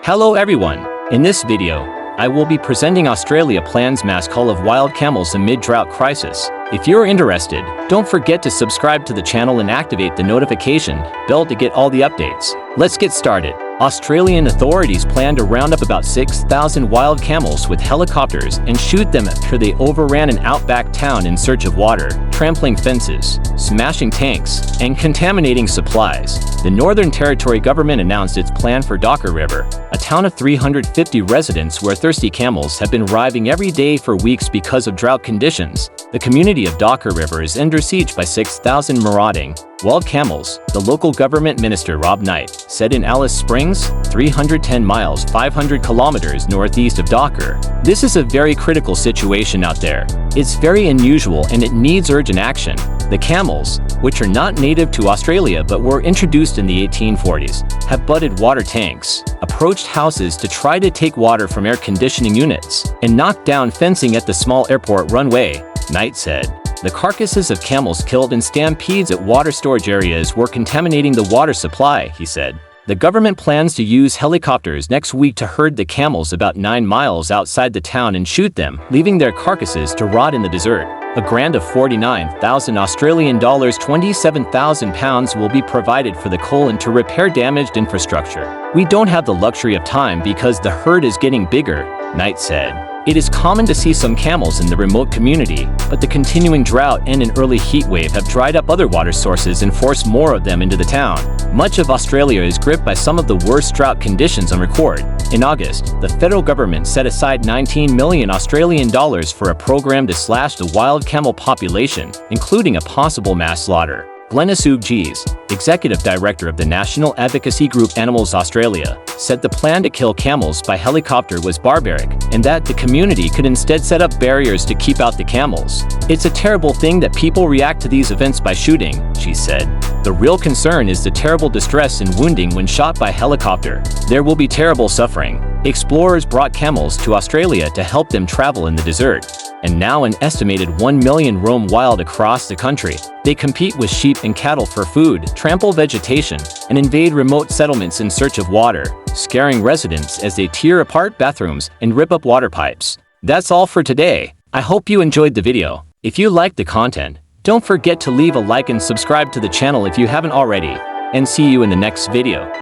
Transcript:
Hello everyone! In this video, I will be presenting Australia plans mass cull of wild camels amid drought crisis. If you're interested, don't forget to subscribe to the channel and activate the notification bell to get all the updates. Let's get started. Australian authorities plan to round up about 6,000 wild camels with helicopters and shoot them after they overran an outback town in search of water, trampling fences, smashing tanks, and contaminating supplies. The Northern Territory government announced its plan for Docker River, a town of 350 residents where thirsty camels have been arriving every day for weeks because of drought conditions. The community of Docker River is under siege by 6,000 marauding wild camels, the local government minister Rob Knight said in Alice Springs, 310 miles 500 kilometers northeast of Docker. This is a very critical situation out there. It's very unusual and it needs urgent action. The camels, which are not native to Australia but were introduced in the 1840s, have butted water tanks, approached houses to try to take water from air conditioning units, and knocked down fencing at the small airport runway, Knight said. The carcasses of camels killed in stampedes at water storage areas were contaminating the water supply, he said. The government plans to use helicopters next week to herd the camels about 9 miles outside the town and shoot them, leaving their carcasses to rot in the desert. A grant of 49,000 Australian dollars, 27,000 pounds will be provided for the cull and to repair damaged infrastructure. We don't have the luxury of time because the herd is getting bigger, Knight said. It is common to see some camels in the remote community, but the continuing drought and an early heat wave have dried up other water sources and forced more of them into the town. Much of Australia is gripped by some of the worst drought conditions on record. In August, the federal government set aside 19 million Australian dollars for a program to slash the wild camel population, including a possible mass slaughter. Glenys Gees, executive director of the national advocacy group Animals Australia, said the plan to kill camels by helicopter was barbaric and that the community could instead set up barriers to keep out the camels. It's a terrible thing that people react to these events by shooting, she said. The real concern is the terrible distress and wounding when shot by helicopter. There will be terrible suffering. Explorers brought camels to Australia to help them travel in the desert, and now an estimated 1 million roam wild across the country. They compete with sheep and cattle for food, trample vegetation, and invade remote settlements in search of water, scaring residents as they tear apart bathrooms and rip up water pipes. That's all for today. I hope you enjoyed the video. If you liked the content, don't forget to leave a like and subscribe to the channel if you haven't already, and see you in the next video.